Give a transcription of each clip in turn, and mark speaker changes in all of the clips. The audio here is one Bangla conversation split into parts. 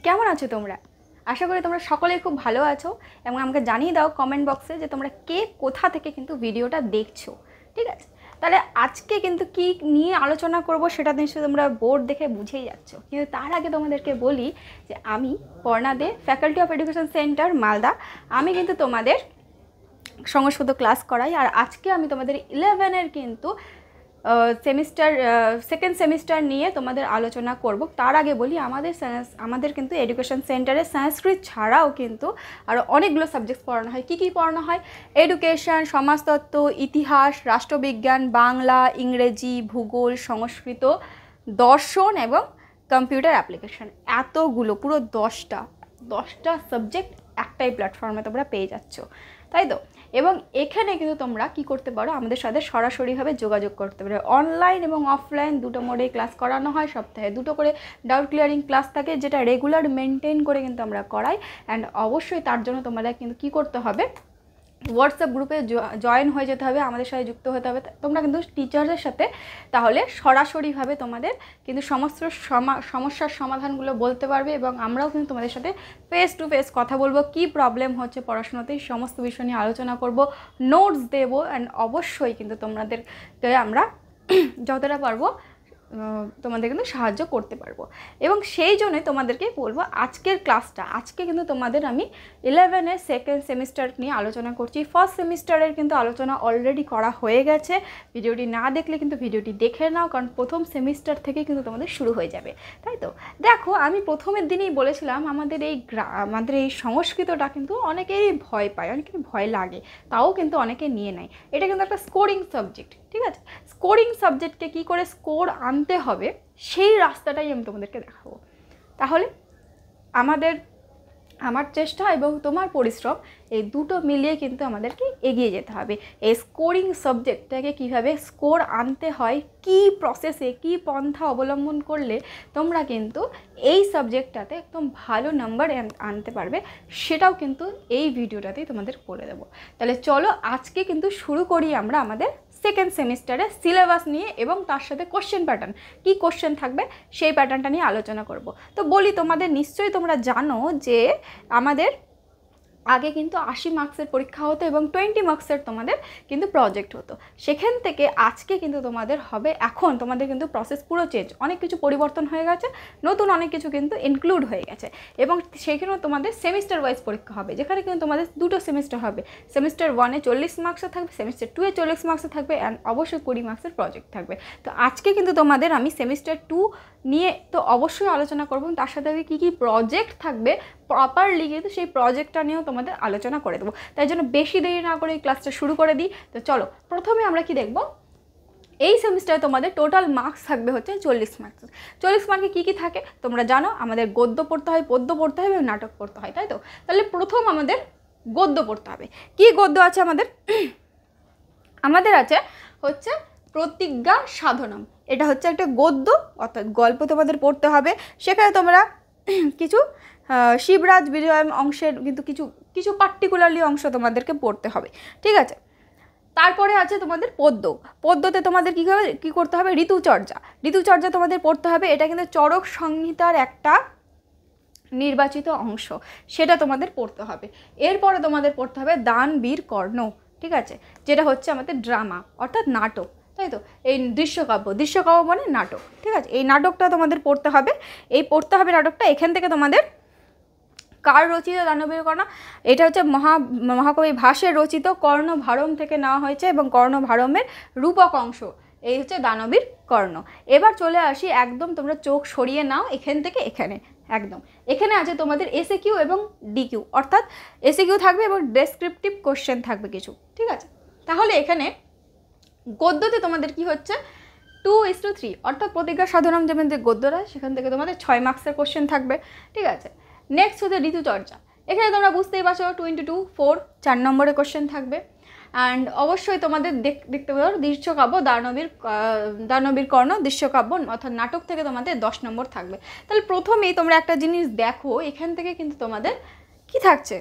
Speaker 1: কেমন আছো তোমরা? আশা করি তোমরা সকলেই খুব ভালো আছো এবং আমাকে জানিয়ে দাও কমেন্ট বক্সে যে তোমরা কে কোথা থেকে কিন্তু ভিডিওটা দেখছো। ঠিক আছে, তাহলে আজকে কিন্তু কি নিয়ে আলোচনা করব সেটা নিশ্চয়ই তোমরা বোর্ড দেখে বুঝেই যাচ্ছ, কিন্তু তার আগে তোমাদেরকে বলি যে আমি Parna De, faculty of education centre Malda. আমি কিন্তু তোমাদের সংস্কৃত ক্লাস করাই, আর আজকে আমি তোমাদের 11-এর কিন্তু সেমিস্টার সেকেন্ড সেমিস্টার নিয়ে তোমাদের আলোচনা করব। তার আগে বলি আমাদের কিন্তু এডুকেশন সেন্টারে সংস্কৃত ছাড়াও কিন্তু আরও অনেকগুলো সাবজেক্টস পড়ানো হয়। কী কী পড়ানো হয়? এডুকেশন, সমাজতত্ত্ব, ইতিহাস, রাষ্ট্রবিজ্ঞান, বাংলা, ইংরেজি, ভূগোল, সংস্কৃত, দর্শন এবং কম্পিউটার অ্যাপ্লিকেশন। এতগুলো, পুরো 10টা সাবজেক্ট একটাই প্ল্যাটফর্মে তোমরা পেয়ে যাচ্ছ, তাই তো? এবং এখানে কিন্তু তোমরা কি করতে পারো, আমাদের সাথে সরাসরিভাবে যোগাযোগ করতে পারো। অনলাইন এবং অফলাইন দুটো মোডেই ক্লাস করানো হয়। সপ্তাহে দুটো করে ডাউট ক্লিয়ারিং ক্লাস থাকে, যেটা রেগুলার মেনটেন করে কিন্তু আমরা করাই। অ্যান্ড অবশ্যই তার জন্য তোমাদের কিন্তু কি করতে হবে, হোয়াটসঅ্যাপ গ্রুপে জয়েন হয়ে যেতে হবে, আমাদের সাথে যুক্ত হতে হবে। তোমরা কিন্তু টিচারদের সাথে তাহলে সরাসরিভাবে তোমাদের কিন্তু সমস্ত সমস্যার সমাধানগুলো বলতে পারবে, এবং আমরাও কিন্তু তোমাদের সাথে ফেস টু ফেস কথা বলবো। কি প্রবলেম হচ্ছে পড়াশোনাতেই সমস্ত বিষয় নিয়ে আলোচনা করব, নোটস দেবো। অ্যান্ড অবশ্যই কিন্তু তোমাদেরকে আমরা যতটা পারবো তোমাদের কিন্তু সাহায্য করতে পারবো। এবং সেই জন্যই তোমাদেরকে বলবো আজকের ক্লাসটা, আজকে কিন্তু তোমাদের আমি 11-এর সেকেন্ড সেমিস্টার নিয়ে আলোচনা করছি। ফার্স্ট সেমিস্টারের কিন্তু আলোচনা অলরেডি করা হয়ে গেছে। ভিডিওটি না দেখলে কিন্তু ভিডিওটি দেখে নাও, কারণ প্রথম সেমিস্টার থেকে কিন্তু তোমাদের শুরু হয়ে যাবে, তাই তো? দেখো, আমি প্রথমের দিনেই বলেছিলাম আমাদের এই সংস্কৃতটা কিন্তু অনেকেরই ভয় পায়, অনেকেরই ভয় লাগে, তাও কিন্তু অনেকে নিয়ে নেয়। এটা কিন্তু একটা স্কোরিং সাবজেক্ট, ঠিক আছে? স্কোরিং সাবজেক্টকে কী করে স্কোর আনতে হবে সেই রাস্তাটাই আমি তোমাদেরকে দেখাবো। তাহলে আমার চেষ্টা এবং তোমার পরিশ্রম এই দুটো মিলিয়ে কিন্তু আমাদেরকে এগিয়ে যেতে হবে। এই স্কোরিং সাবজেক্টটাকে কীভাবে স্কোর আনতে হয়, কী প্রসেসে, কী পন্থা অবলম্বন করলে তোমরা কিন্তু এই সাবজেক্টটাতে একদম ভালো নাম্বার আনতে পারবে, সেটাও কিন্তু এই ভিডিওটাতেই তোমাদের বলে দেবো। তাহলে চলো আজকে কিন্তু শুরু করি আমরা আমাদের সেকেন্ড সেমিস্টারে সিলেবাস নিয়ে, এবং তার সাথে কোশ্চেন প্যাটার্ন, কী কোশ্চেন থাকবে সেই প্যাটার্নটা নিয়ে আলোচনা করব। তো বলি, তোমাদের নিশ্চয়ই তোমরা জানো যে আমাদের আগে কিন্তু 80 মার্কসের পরীক্ষা হতো এবং 20 মার্কসের তোমাদের কিন্তু প্রজেক্ট হতো। সেখান থেকে আজকে কিন্তু তোমাদের হবে, এখন তোমাদের কিন্তু প্রসেস পুরো চেঞ্জ, অনেক কিছু পরিবর্তন হয়ে গেছে, নতুন অনেক কিছু কিন্তু ইনক্লুড হয়ে গেছে। এবং সেখানেও তোমাদের সেমিস্টার ওয়াইজ পরীক্ষা হবে, যেখানে কিন্তু তোমাদের দুটো সেমিস্টার হবে। সেমিস্টার 1-এ 40 মার্কসের থাকবে, সেমিস্টার 2-এ 40 মার্কসের থাকবে, অ্যান্ড অবশ্যই 20 মার্কসের প্রজেক্ট থাকবে। তো আজকে কিন্তু তোমাদের আমি সেমিস্টার 2 নিয়ে তো অবশ্যই আলোচনা করব, তার সাথে কী কী প্রজেক্ট থাকবে প্রপারলি কিন্তু সেই প্রজেক্টটা নিয়েও তোমাদের আলোচনা করে দেবো। তাই জন্য বেশি দেরি না করে এই ক্লাসটা শুরু করে দিই। তো চলো, প্রথমে আমরা কি দেখব, এই সেমিস্টারে তোমাদের টোটাল মার্কস থাকবে হচ্ছে 40 মার্কস। 40 মার্কে কী কী থাকে তোমরা জানো, আমাদের গদ্য পড়তে হয়, পদ্য পড়তে হয় এবং নাটক পড়তে হয়, তাই তো? তাহলে প্রথম আমাদের গদ্য পড়তে হবে। কি গদ্য আছে আমাদের আছে হচ্ছে প্রতিজ্ঞা সাধনম। এটা হচ্ছে একটা গদ্য, অর্থাৎ গল্প তোমাদের পড়তে হবে। সেখানে তোমরা কিছু শিবরাজ বিজয় অংশের কিন্তু কিছু পার্টিকুলারলি অংশ তোমাদেরকে পড়তে হবে, ঠিক আছে? তারপরে আছে তোমাদের পদ্যতে তোমাদের কী করতে হবে, ঋতুচর্যা তোমাদের পড়তে হবে। এটা কিন্তু চরক সংহিতার একটা নির্বাচিত অংশ, সেটা তোমাদের পড়তে হবে। এরপরে তোমাদের পড়তে হবে দানবীর কর্ণ, ঠিক আছে? যেটা হচ্ছে আমাদের ড্রামা, অর্থাৎ নাটক, তাই তো? এই দৃশ্যকাব্য মানে নাটক, ঠিক আছে? এই নাটকটা তোমাদের পড়তে হবে। নাটকটা এখান থেকে তোমাদের কার রচিত দানবীর কর্ণ, এটা হচ্ছে মহাকবি ভাসের রচিত, কর্ণভারম থেকে নেওয়া হয়েছে এবং কর্ণভারমের রূপক অংশ এই হচ্ছে দানবীর কর্ণ। এবার চলে আসি, একদম তোমরা চোখ সরিয়ে নাও এখান থেকে এখানে, একদম এখানে আছে তোমাদের এসএকিউ এবং ডিকিউ, অর্থাৎ এসএকিউ থাকবে এবং ডেসক্রিপটিভ কোশ্চেন থাকবে কিছু, ঠিক আছে? তাহলে এখানে গদ্যতে তোমাদের কি হচ্ছে 2:3, অর্থাৎ প্রতিজ্ঞা সাধনম যেমন যে গদ্যটা, সেখান থেকে তোমাদের 6 মার্কসের কোশ্চেন থাকবে, ঠিক আছে? নেক্সট হচ্ছে ঋতুচর্যা। এখানে তোমরা বুঝতেই পারছো 2 × 4 4 নম্বরের কোশ্চেন থাকবে। অ্যান্ড অবশ্যই তোমাদের দেখতে পারো দৃশ্যকাব্য দানবীর কর্ণ দৃশ্যকাব্য, অর্থাৎ নাটক থেকে তোমাদের 10 নম্বর থাকবে। তাহলে প্রথমেই তোমরা একটা জিনিস দেখো, এখান থেকে কিন্তু তোমাদের কি থাকছে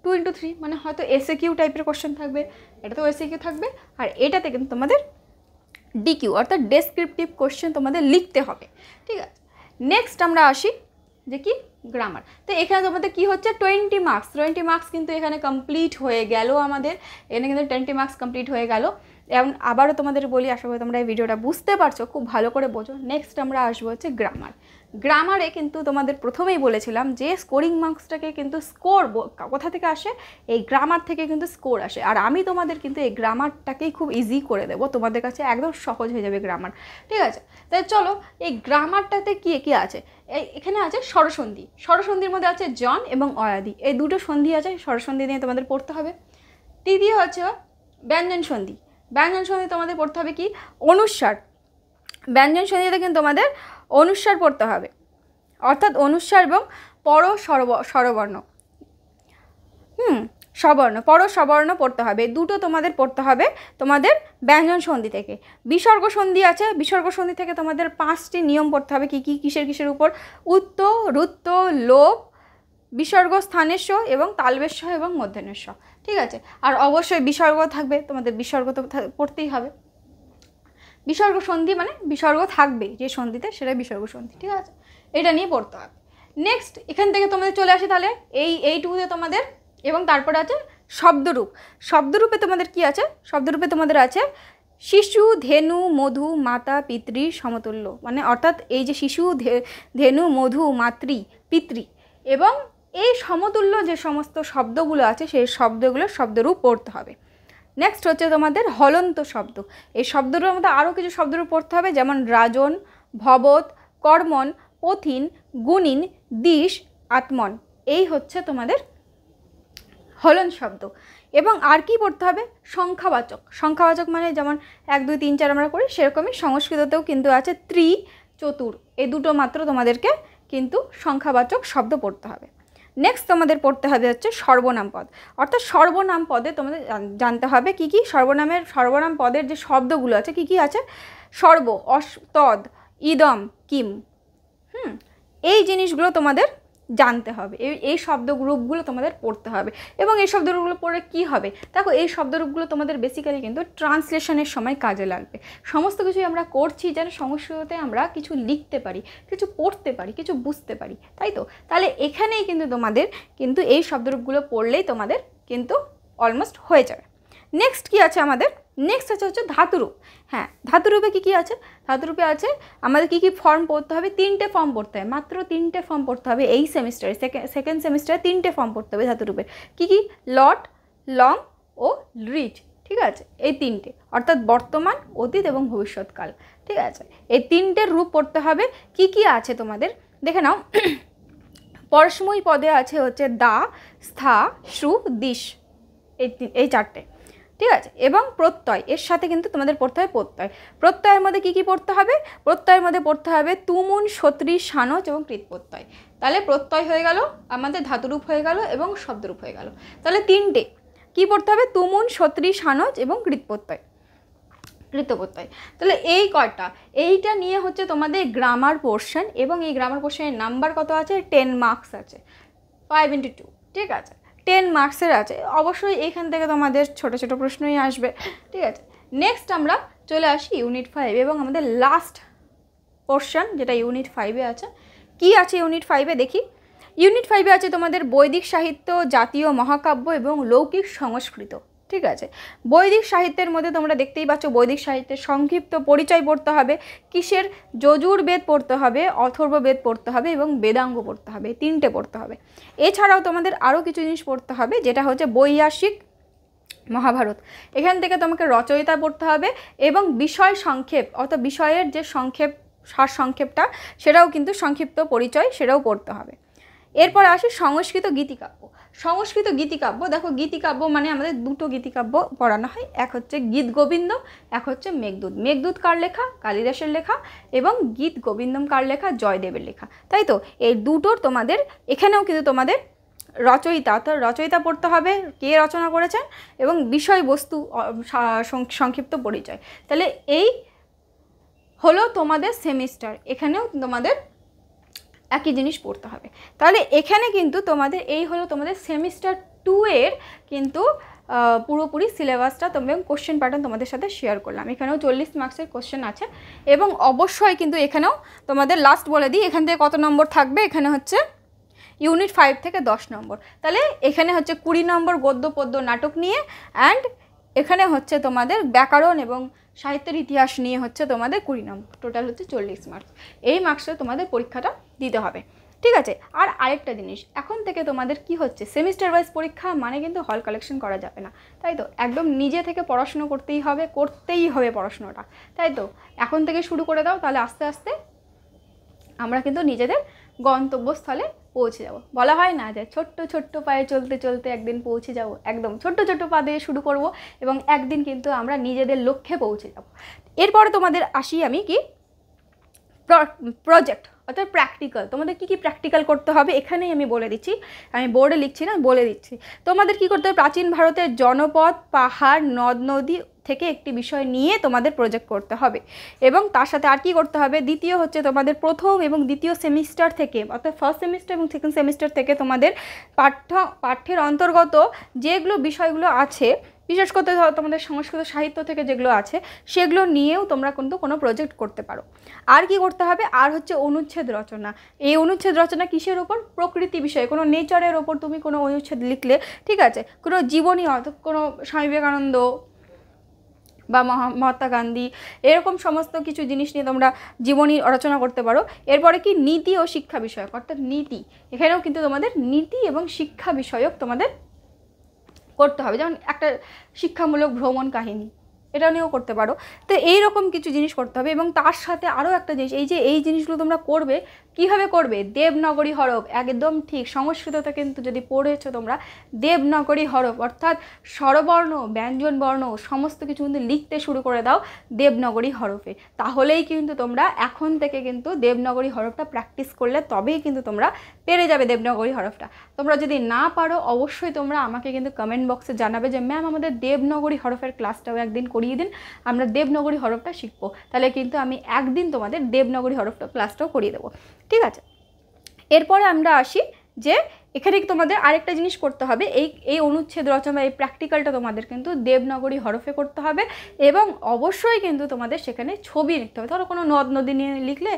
Speaker 1: 2 × 3, মানে হয়তো এসএকিউ টাইপের কোশ্চেন থাকবে, এটাতেও এসএকিউ থাকবে, আর এটাতে কিন্তু তোমাদের ডিকিউ অর্থাৎ ডেসক্রিপটিভ কোশ্চেন তোমাদের লিখতে হবে, ঠিক আছে? নেক্সট আমরা আসি যে কি গ্রামার। তো এখানে তোমাদের কি হচ্ছে 20 মার্কস কিন্তু এখানে কমপ্লিট হয়ে গেল আমাদের, এখানে কিন্তু 20 মার্কস কমপ্লিট হয়ে গেল। এবং আবারও তোমাদের বলি, আশা করি তোমরা এই ভিডিওটা বুঝতে পারছো, খুব ভালো করে বোঝো। নেক্সট আমরা আসবো হচ্ছে গ্রামার। গ্রামারে কিন্তু তোমাদের প্রথমেই বলেছিলাম যে স্কোরিং মার্কসটাকে কিন্তু স্কোর কোথা থেকে আসে, এই গ্রামার থেকে কিন্তু স্কোর আসে। আর আমি তোমাদের কিন্তু এই গ্রামারটাকেই খুব ইজি করে দেবো, তোমাদের কাছে একদম সহজ হয়ে যাবে গ্রামার, ঠিক আছে। তাই চলো এই গ্রামারটাতে কী কী আছে, এখানে আছে স্বরসন্ধি, স্বরসন্ধির মধ্যে আছে জন এবং অয়াদি, এই দুটো সন্ধি আছে, স্বরসন্ধি নিয়ে তোমাদের পড়তে হবে। তৃতীয় হচ্ছে ব্যঞ্জন সন্ধি, ব্যঞ্জন সন্ধি তোমাদের পড়তে হবে কি অনুস্বার, ব্যঞ্জন সন্ধিতে কিন্তু তোমাদের অনুস্বার পড়তে হবে, অর্থাৎ অনুস্বার এবং পর স্বরবর্ণ, স্ববর্ণ, পর স্ববর্ণ পড়তে হবে, দুটো তোমাদের পড়তে হবে তোমাদের ব্যঞ্জন সন্ধি থেকে। বিসর্গ সন্ধি আছে, বিসর্গ সন্ধি থেকে তোমাদের 5টি নিয়ম পড়তে হবে, কি কি কিসের উপর, উত্ত, রুত্ত, লোপ, বিসর্গ স্থানেস্ব এবং তালবেশ্য এবং মধ্যাহ্নেস্ব, ঠিক আছে। আর অবশ্যই বিসর্গ থাকবে, তোমাদের বিসর্গ তো পড়তেই হবে। বিসর্গ সন্ধি মানে বিসর্গ থাকবে যে সন্ধিতে, সেটাই বিসর্গ সন্ধি, ঠিক আছে, এটা নিয়ে পড়তে হবে। নেক্সট এখান থেকে তোমাদের চলে আসে তাহলে এইটুকুতে তোমাদের, এবং তারপরে আছে শব্দরূপ। শব্দরূপে তোমাদের কি আছে, শব্দরূপে তোমাদের আছে শিশু, ধেনু, মধু, মাতা, পিতৃ, সমতুল্য, মানে অর্থাৎ এই যে শিশু, ধেনু, মধু, মাতৃ, পিতৃ এবং এই সমতুল্য যে সমস্ত শব্দগুলো আছে সেই শব্দগুলো শব্দরূপ পড়তে হবে। নেক্সট হচ্ছে তোমাদের হলন্ত শব্দ, এই শব্দরূপের মধ্যে আরও কিছু শব্দরূপ পড়তে হবে, যেমন রাজন, ভবত, কর্মণ, পথিন, গুণিন, দিশ, আত্মন, এই হচ্ছে তোমাদের হলন্ত শব্দ। এবং আর কি পড়তে হবে সংখ্যাবাচক, সংখ্যাবাচক মানে যেমন 1 2 3 4 আমরা করি, সেরকমই সংস্কৃততেও কিন্তু আছে ত্রি, চতুর, এই দুটো মাত্র তোমাদেরকে কিন্তু সংখ্যাবাচক শব্দ পড়তে হবে। নেক্সট তোমাদের পড়তে হবে হচ্ছে সর্বনাম পদ, অর্থাৎ সর্বনাম পদে তোমাদের জানতে হবে কি কি সর্বনাম পদের যে শব্দগুলো আছে কি কি আছে, সর্ব, তদ, ইদম, কিম, এই জিনিসগুলো তোমাদের জানতে হবে, এই শব্দগ্রুপগুলো তোমাদের পড়তে হবে। এবং এই শব্দগ্রুপগুলো পড়ে কি হবে, দেখো এই শব্দগ্রুপগুলো তোমাদের বেসিক্যালি কিন্তু ট্রান্সলেশনের সময় কাজে লাগবে। সমস্ত কিছুই আমরা করছি যেন সংস্কৃততে আমরা কিছু লিখতে পারি, কিছু পড়তে পারি, কিছু বুঝতে পারি, তাই তো। তাহলে এখানেই কিন্তু তোমাদের কিন্তু এই শব্দরূপগুলো পড়লেই তোমাদের কিন্তু অলমোস্ট হয়ে যাবে। নেক্সট কি আছে আমাদের, নেক্সট হচ্ছে ধাতুরূপ। হ্যাঁ, ধাতুরূপে কী কী আছে, ধাতুরূপে আছে আমাদের কী কী ফর্ম পড়তে হবে, 3টে ফর্ম পড়তে হবে, মাত্র 3টে ফর্ম পড়তে হবে এই সেমিস্টারে, সেকেন্ড সেমিস্টারে 3টে ফর্ম পড়তে হবে ধাতুরূপের। কী কী, লট, লং ও রিচ, ঠিক আছে, এই 3টে, অর্থাৎ বর্তমান, অতীত এবং ভবিষ্যৎকাল, ঠিক আছে, এই 3টের রূপ পড়তে হবে। কি কি আছে তোমাদের দেখে নাও। পরসময়ী পদে আছে হচ্ছে দা, স্থা, শ্রু, দিশ, এই 4টে, ঠিক আছে। এবং প্রত্যয়, এর সাথে কিন্তু তোমাদের পড়তে হবে প্রত্যয়। প্রত্যয়ের মধ্যে কী কী পড়তে হবে, প্রত্যয়ের মধ্যে পড়তে হবে তুমুন, সত্রী, সানচ এবং কৃতপ্রত্যয়। তাহলে প্রত্যয় হয়ে গেল, আমাদের ধাতুরূপ হয়ে গেল এবং শব্দরূপ হয়ে গেল। তাহলে 3টে কী পড়তে হবে, তুমুন, সত্রী, সানচ এবং কৃতপ্রত্যয়। তাহলে এই কয়টা, এইটা নিয়ে হচ্ছে তোমাদের গ্রামার পোর্শন, এবং এই গ্রামার পোর্শনের নাম্বার কত আছে, 10 মার্কস আছে, 5 × 2, ঠিক আছে, 10 মার্কসের আছে। অবশ্যই এখান থেকে তোমাদের ছোট ছোট প্রশ্নই আসবে, ঠিক আছে। নেক্সট আমরা চলে আসি ইউনিট 5 এবং আমাদের লাস্ট পোর্শন যেটা ইউনিট 5-এ আছে। কি আছে ইউনিট 5-এ দেখি। ইউনিট 5-এ আছে তোমাদের বৈদিক সাহিত্য, জাতীয় মহাকাব্য এবং লৌকিক সংস্কৃত, ঠিক আছে। বৈদিক সাহিত্যের মধ্যে তোমরা দেখতেই পাচ্ছ বৈদিক সাহিত্যের সংক্ষিপ্ত পরিচয় পড়তে হবে, কিসের, যজুর্বেদ পড়তে হবে, অথর্ববেদ পড়তে হবে এবং বেদাঙ্গ পড়তে হবে, 3টে পড়তে হবে। এছাড়াও তোমাদের আরও কিছু জিনিস পড়তে হবে, যেটা হচ্ছে বৈয়াসিক মহাভারত, এখান থেকে তোমাকে রচয়িতা পড়তে হবে এবং বিষয় সংক্ষেপ, অর্থাৎ বিষয়ের যে সংক্ষেপ, সার সংক্ষেপটা, সেটাও কিন্তু সংক্ষিপ্ত পরিচয়, সেটাও পড়তে হবে। এরপর আসে সংস্কৃত গীতিকাব্য। সংস্কৃত গীতিকাব্য, দেখো গীতিকাব্য মানে আমাদের 2টো গীতিকাব্য পড়ানো হয়, এক হচ্ছে গীত গোবিন্দ, এক হচ্ছে মেঘদূত। মেঘদূত কার লেখা, কালিদাসের লেখা, এবং গীত গোবিন্দম কার লেখা, জয়দেবের লেখা, তাই তো। এই দুটোর তোমাদের এখানেও কিন্তু তোমাদের রচয়িতা, অর্থাৎ রচয়িতা পড়তে হবে, কে রচনা করেছেন, এবং বিষয়বস্তু সংক্ষিপ্ত পরিচয়। তাহলে এই হলো তোমাদের সেমিস্টার, এখানেও তোমাদের একই জিনিস পড়তে হবে। তাহলে এখানে কিন্তু তোমাদের এই হলো তোমাদের সেমিস্টার 2-এর কিন্তু পুরোপুরি সিলেবাসটা এবং কোশ্চেন প্যাটার্ন তোমাদের সাথে শেয়ার করলাম। এখানেও 40 মার্কসের কোশ্চেন আছে, এবং অবশ্যই কিন্তু এখানেও তোমাদের লাস্ট বলে দিই, এখান থেকে কত নম্বর থাকবে, এখানে হচ্ছে ইউনিট 5 থেকে 10 নম্বর। তাহলে এখানে হচ্ছে 20 নম্বর গদ্য পদ্য নাটক নিয়ে, অ্যান্ড এখানে হচ্ছে তোমাদের ব্যাকরণ এবং সাহিত্যের ইতিহাস নিয়ে হচ্ছে তোমাদের 20 নম্বর, টোটাল হচ্ছে 40 মার্কস। এই মার্কসে তোমাদের পরীক্ষাটা দিতে হবে, ঠিক আছে। আর আরেকটা জিনিস, এখন থেকে তোমাদের কি হচ্ছে, সেমিস্টার ওয়াইজ পরীক্ষা মানে কিন্তু হল কালেকশন করা যাবে না, তাই তো। একদম নিজে থেকে পড়াশুনো করতেই হবে পড়াশুনোটা, তাই তো। এখন থেকে শুরু করে দাও, তাহলে আস্তে আস্তে আমরা কিন্তু নিজেদের গন্তব্যস্থলে পৌঁছে যাব। বলা হয় না যে ছোট্ট ছোট্ট পায়ে চলতে চলতে একদিন পৌঁছে যাব, একদম ছোট্ট ছোট্ট পা দিয়ে শুরু করব এবং একদিন কিন্তু আমরা নিজেদের লক্ষ্যে পৌঁছে যাব। এরপরে তোমাদের আসি আমি কি প্রজেক্ট অর্থাৎ প্র্যাকটিক্যাল। তোমাদের কি কি প্র্যাকটিক্যাল করতে হবে এখানেই আমি বলে দিচ্ছি, আমি বোর্ডে লিখছি না, বলে দিচ্ছি। তোমাদের কি করতে হবে, প্রাচীন ভারতের জনপদ, পাহাড়, নদ নদী থেকে একটি বিষয় নিয়ে তোমাদের প্রজেক্ট করতে হবে। এবং তার সাথে আর কি করতে হবে, দ্বিতীয় হচ্ছে তোমাদের প্রথম এবং দ্বিতীয় সেমিস্টার থেকে, অর্থাৎ ফার্স্ট সেমিস্টার এবং সেকেন্ড সেমিস্টার থেকে তোমাদের পাঠ্যের অন্তর্গত যেগুলো বিষয়গুলো আছে, বিশেষ করে তোমাদের সংস্কৃত সাহিত্য থেকে যেগুলো আছে সেগুলো নিয়েও তোমরা কিন্তু কোনো প্রজেক্ট করতে পারো। আর কি করতে হবে, আর হচ্ছে অনুচ্ছেদ রচনা। এই অনুচ্ছেদ রচনা কিসের ওপর, প্রকৃতি বিষয়ে, কোনো নেচারের ওপর তুমি কোনো অনুচ্ছেদ লিখলে, ঠিক আছে, কোনো জীবনী, অর্থাৎ কোনো স্বামী বিবেকানন্দ বা মহাত্মা গান্ধী, এরকম সমস্ত কিছু জিনিস নিয়ে তোমরা জীবনী রচনা করতে পারো। এরপরে কি নীতি ও শিক্ষা বিষয়ক, অর্থাৎ নীতি, এখানেও কিন্তু তোমাদের নীতি এবং শিক্ষা বিষয়ক তোমাদের করতে হবে। যেমন একটা শিক্ষামূলক ভ্রমণ কাহিনী, এটা নিয়েও করতে পারো। তো এইরকম কিছু জিনিস করতে হবে। এবং তার সাথে আরও একটা জিনিস, এই জিনিসগুলো তোমরা করবে কীভাবে করবে, দেবনাগরী হরফ, একদম ঠিক। সংস্কৃততে কিন্তু যদি পড়েছো তোমরা দেবনাগরী হরফ, অর্থাৎ স্বরবর্ণ ব্যঞ্জন বর্ণ সমস্ত কিছু কিন্তু লিখতে শুরু করে দাও দেবনাগরী হরফে। তাহলেই কিন্তু তোমরা এখন থেকে কিন্তু দেবনাগরী হরফটা প্র্যাকটিস করলে তবেই কিন্তু তোমরা পেরে যাবে দেবনাগরী হরফটা। তোমরা যদি না পারো অবশ্যই তোমরা আমাকে কিন্তু কমেন্ট বক্সে জানাবে যে ম্যাম আমাদের দেবনাগরী হরফের ক্লাসটাও একদিন করিয়ে দিন, আমরা দেবনাগরী হরফটা শিখবো। তাহলে কিন্তু আমি একদিন তোমাদের দেবনাগরী হরফটা ক্লাসটাও করিয়ে দেবো, ঠিক আছে। এরপরে আমরা আসি যে এখানে তোমাদের আরেকটা জিনিস করতে হবে, এই অনুচ্ছেদ রচনা, এই প্র্যাকটিক্যালটা তোমাদের কিন্তু দেবনাগরী হরফে করতে হবে। এবং অবশ্যই কিন্তু তোমাদের সেখানে ছবি লিখতে হবে। ধরো কোনো নদ নদী নিয়ে লিখলে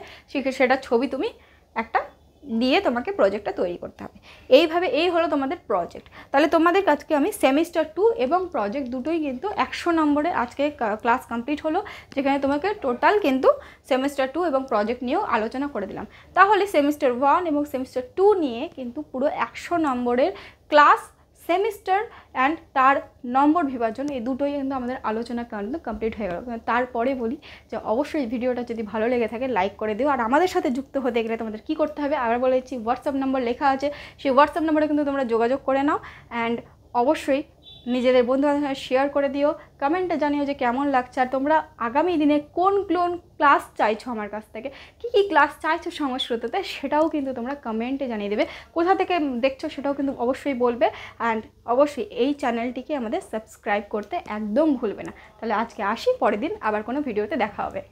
Speaker 1: সেটা ছবি তুমি একটা দিয়ে তোমাকে প্রজেক্টটা তৈরি করতে হবে। এইভাবে এই হলো তোমাদের প্রজেক্ট। তাহলে তোমাদের আজকে আমি সেমিস্টার 2 এবং প্রজেক্ট দুটোই কিন্তু 100 নম্বরে আজকে ক্লাস কমপ্লিট হলো, যেখানে তোমাকে টোটাল কিন্তু সেমিস্টার 2 এবং প্রজেক্ট নিয়েও আলোচনা করে দিলাম। তাহলে সেমিস্টার 1 এবং সেমিস্টার 2 নিয়ে কিন্তু পুরো 100 নম্বরের ক্লাস, সেমিস্টার অ্যান্ড তার নম্বর বিভাজন, এই দুটোই কিন্তু আমাদের আলোচনা কিন্তু কমপ্লিট হয়ে গেল। তারপরে বলি যে অবশ্যই ভিডিওটা যদি ভালো লেগে থাকে লাইক করে দিও। আর আমাদের সাথে যুক্ত হতে গেলে তোমাদের কী করতে হবে, আবার বলেছি হোয়াটসঅ্যাপ নাম্বার লেখা আছে, সেই হোয়াটসঅ্যাপ নাম্বারে কিন্তু তোমরা যোগাযোগ করে নাও। অ্যান্ড অবশ্যই নিজেদের বন্ধুবান্ধবের সঙ্গে শেয়ার করে দিও, কমেন্টে জানিও যে কেমন লাগছে, আর তোমরা আগামী দিনে কোন ক্লাস চাইছো আমার কাছ থেকে, কী কী ক্লাস চাইছো সংস্কৃততে, সেটাও কিন্তু তোমরা কমেন্টে জানিয়ে দেবে। কোথা থেকে দেখছো সেটাও কিন্তু অবশ্যই বলবে। অ্যান্ড অবশ্যই এই চ্যানেলটিকে আমাদের সাবস্ক্রাইব করতে একদম ভুলবে না। তাহলে আজকে আসি, পরের দিন আবার কোনো ভিডিওতে দেখা হবে।